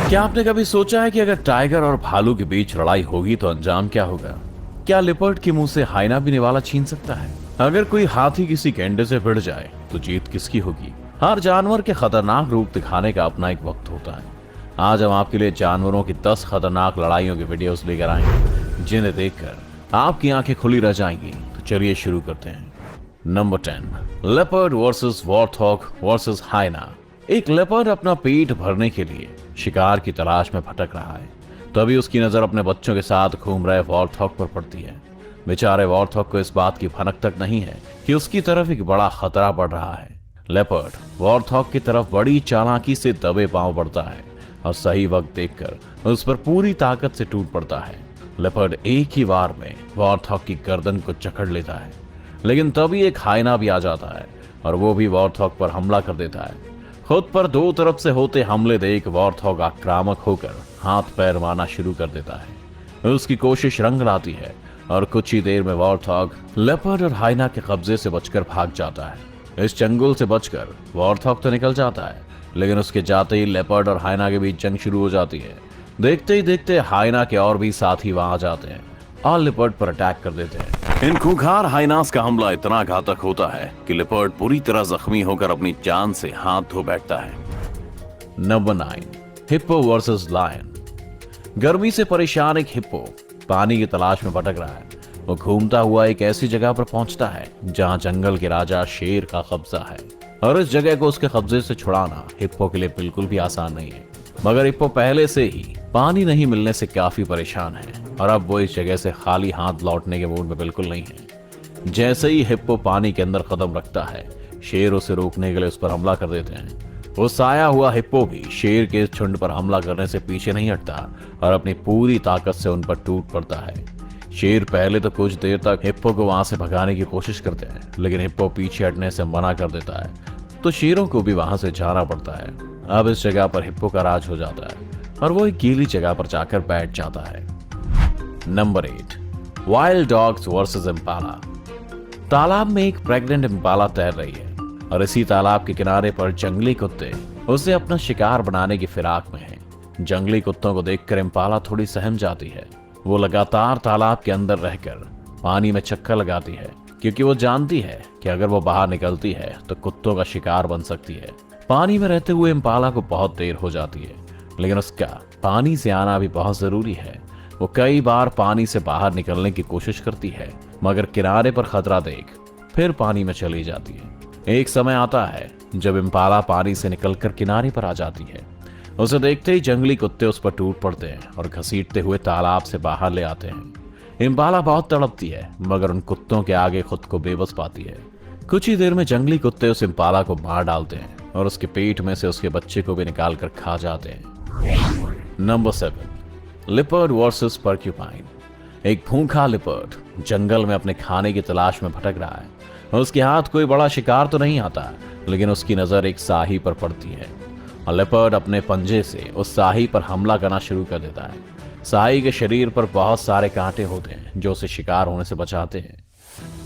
क्या आपने कभी सोचा है कि अगर टाइगर और भालू के बीच लड़ाई होगी तो अंजाम क्या होगा? क्या लिपर्ड के मुंह से हाइना भी निवाला छीन सकता है? अगर कोई हाथी किसी गेंडे से भिड़ जाए तो जीत किसकी होगी? हर जानवर के खतरनाक रूप दिखाने का अपना एक वक्त होता है। आज हम आपके लिए जानवरों की 10 खतरनाक लड़ाइयों की वीडियोस लेकर आए हैं, जिन्हें देखकर आपकी आंखें खुली रह जाएंगी। तो चलिए शुरू करते हैं। Number 10, leopard versus warthog versus hyena. एक लेपर्ड अपना पेट भरने के लिए शिकार की तलाश में भटक रहा है। तभी उसकी नजर अपने बच्चों के साथ घूम रहे वॉर्थॉग पर पड़ती है। बेचारे वॉर्थॉग को इस बात की भनक तक नहीं है कि उसकी तरफ एक बड़ा खतरा बढ़ रहा है। लेपर्ड वॉर्थॉग की तरफ बड़ी चालाकी से दबे पांव बढ़ता है और सही वक्त देखकर उस पर पूरी ताकत से टूट पड़ता है। लेपर्ड एक ही वार में वॉर्थॉग की गर्दन को जकड़ लेता है, लेकिन तभी एक हाइना भी आ जाता है और वो भी वॉर्थॉग पर हमला कर देता है। खुद पर दो तरफ से होते हमले देख वॉर्थॉग आक्रामक होकर हाथ पैर मारना शुरू कर देता है। उसकी कोशिश रंग लाती है और कुछ ही देर में वॉर्थॉग लेपर्ड और हाइना के कब्जे से बचकर भाग जाता है। इस चंगुल से बचकर वॉर्थॉग तो निकल जाता है, लेकिन उसके जाते ही लेपर्ड और हाइना के बीच जंग शुरू हो जाती है। देखते ही देखते हाइना के और भी साथी वहां आ जाते हैं और लेपर्ड पर अटैक कर देते हैं। इन खूंखार हाइनास का हमला इतना घातक होता है कि लेपर्ड पूरी तरह जख्मी होकर अपनी जान से हाथ धो बैठता है। Number 9, hippo versus lion. गर्मी से परेशान एक हिप्पो पानी की तलाश में भटक रहा है। वो घूमता हुआ एक ऐसी जगह पर पहुंचता है जहां जंगल के राजा शेर का कब्जा है, और इस जगह को उसके कब्जे से छुड़ाना हिप्पो के लिए बिल्कुल भी आसान नहीं है। मगर हिप्पो पहले से ही पानी नहीं मिलने से काफी परेशान है और अब वो इस जगह से खाली हाथ लौटने के मूड में बिल्कुल नहीं है। जैसे ही हिप्पो पानी के अंदर कदम रखता है, शेर उसे रोकने के लिए उस पर हमला कर देते हैं। वो साया हुआ हिप्पो भी शेर के इस झुंड पर हमला करने से पीछे नहीं हटता और अपनी पूरी ताकत से उन पर टूट पड़ता है। शेर पहले तो कुछ देर तक हिप्पो को वहां से भगाने की कोशिश करते हैं, लेकिन हिप्पो पीछे हटने से मना कर देता है, तो शेरों को भी वहां से जाना पड़ता है। अब इस जगह पर हिप्पो का राज हो जाता है और वो एक गीली जगह पर जाकर बैठ जाता है। Number 8, wild dogs versus Impala. तालाब में एक प्रेग्नेंट इम्पाला तैर रही है और इसी तालाब के किनारे पर जंगली कुत्ते उसे अपना शिकार बनाने की फिराक में हैं। जंगली कुत्तों को देखकर इम्पाला थोड़ी सहम जाती है। वो लगातार तालाब के अंदर रहकर पानी में चक्कर लगाती है, क्योंकि वो जानती है कि अगर वो बाहर निकलती है तो कुत्तों का शिकार बन सकती है। पानी में रहते हुए इम्पाला को बहुत देर हो जाती है, लेकिन उसका पानी से आना भी बहुत जरूरी है। वो कई बार पानी से बाहर निकलने की कोशिश करती है, मगर किनारे पर खतरा देख फिर पानी में चली जाती है। एक समय आता है जब इम्पाला पानी से निकलकर किनारे पर आ जाती है। उसे देखते ही जंगली कुत्ते उस पर टूट पड़ते हैं और घसीटते हुए तालाब से बाहर ले आते हैं। इम्पाला बहुत तड़पती है, मगर उन कुत्तों के आगे खुद को बेबस पाती है। कुछ ही देर में जंगली कुत्ते उस इम्पाला को मार डालते हैं और उसके पेट में से उसके बच्चे को भी निकाल कर खा जाते हैं। Number 7, leopard versus porcupine. एक भूखा लिपर्ड जंगल में अपने खाने की तलाश में भटक रहा है। उसके हाथ कोई बड़ा शिकार तो नहीं आता, लेकिन उसकी नजर एक साही पर पड़ती है और लिपर्ड अपने पंजे से उस साही पर हमला करना शुरू कर देता है। साही के शरीर पर बहुत सारे कांटे होते हैं जो उसे शिकार होने से बचाते हैं।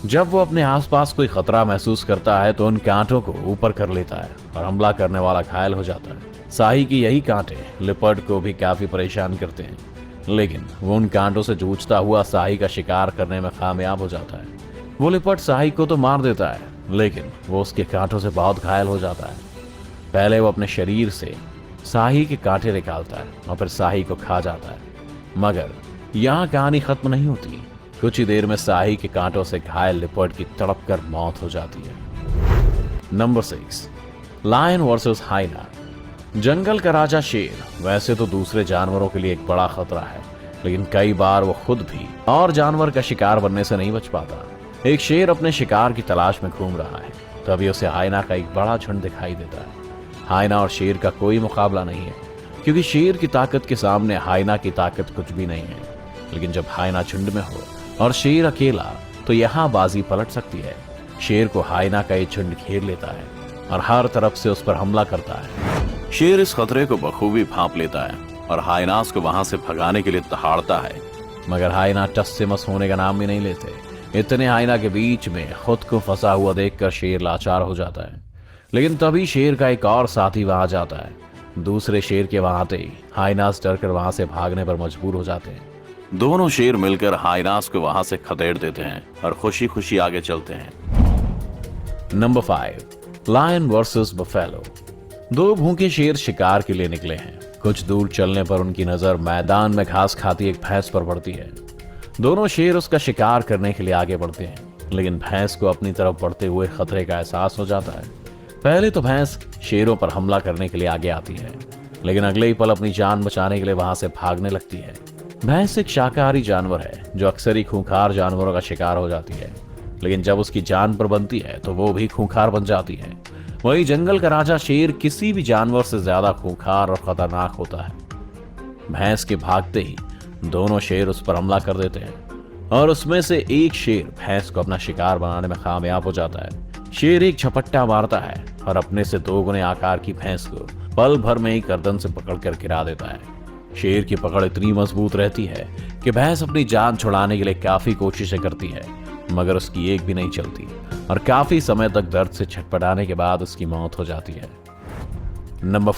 जब वो अपने आसपास कोई खतरा महसूस करता है तो उन कांटों को ऊपर कर लेता है और हमला करने वाला घायल हो जाता है। साही की यही कांटे लिपर्ड को भी काफी परेशान करते हैं, लेकिन वो उन कांटों से जूझता हुआ साही का शिकार करने में कामयाब हो जाता है। वो लिपर्ड साही को तो मार देता है, लेकिन वो उसके कांटों से बहुत घायल हो जाता है। पहले वो अपने शरीर से साही के कांटे निकालता है और फिर साही को खा जाता है, मगर यहाँ कहानी खत्म नहीं होती। कुछ ही देर में साही के कांटों से घायल लिपर्ड की तड़प कर मौत हो जाती है। Number 6, lion versus hyena. जंगल का राजा शेर वैसे तो दूसरे जानवरों के लिए एक बड़ा खतरा है, लेकिन कई बार वो खुद भी और जानवर का शिकार बनने से नहीं बच पाता। एक शेर अपने शिकार की तलाश में घूम रहा है, तभी उसे हाइना का एक बड़ा झुंड दिखाई देता है। हाइना और शेर का कोई मुकाबला नहीं है, क्योंकि शेर की ताकत के सामने हाइना की ताकत कुछ भी नहीं है। लेकिन जब हाइना झुंड में हो और शेर अकेला, तो यहाँ बाजी पलट सकती है। शेर को हाइना का ये झुंड घेर लेता है और हर तरफ से उस पर हमला करता है। शेर इस खतरे को बखूबी भांप लेता है और हाइनास को वहां से भगाने के लिए दहाड़ता है, मगर हाइना टस से मस होने का नाम भी नहीं लेते। इतने हाइना के बीच में खुद को फंसा हुआ देखकर शेर लाचार हो जाता है। लेकिन तभी शेर का एक और साथी वहां जाता है दूसरे शेर के वहां आते ही हाइनास डरकर वहां से भागने पर मजबूर हो जाते हैं। दोनों शेर मिलकर हाइनास को वहां से खदेड़ देते हैं और खुशी खुशी आगे चलते हैं। Number 5, lion versus buffalo. दो भूखे शेर शिकार के लिए निकले हैं। कुछ दूर चलने पर उनकी नजर मैदान में घास खाती एक भैंस पर पड़ती है। दोनों शेर उसका शिकार करने के लिए आगे बढ़ते हैं, लेकिन भैंस को अपनी तरफ बढ़ते हुए खतरे का एहसास हो जाता है। पहले तो भैंस शेरों पर हमला करने के लिए आगे आती है, लेकिन अगले ही पल अपनी जान बचाने के लिए वहां से भागने लगती है। भैंस एक शाकाहारी जानवर है जो अक्सर ही खूंखार जानवरों का शिकार हो जाती है, लेकिन जब उसकी जान पर बनती है तो वो भी खूंखार बन जाती है। वही जंगल का राजा शेर किसी भी जानवर से ज्यादा खूंखार और खतरनाक होता है। भैंस के भागते ही दोनों शेर उस पर हमला कर देते हैं और उसमें से एक शेर भैंस को अपना शिकार बनाने में कामयाब हो जाता है। शेर एक झपट्टा मारता है और अपने से 2 गुने आकार की भैंस को पल भर में ही गर्दन से पकड़कर गिरा देता है। शेर की पकड़ इतनी मजबूत रहती है कि भैंस अपनी जान छुड़ाने के लिए काफी कोशिशें करती है, मगर उसकी एक भी नहीं चलती और काफी समय तक दर्द से छटपटाने के बाद उसकी मौत हो जाती है। नंबर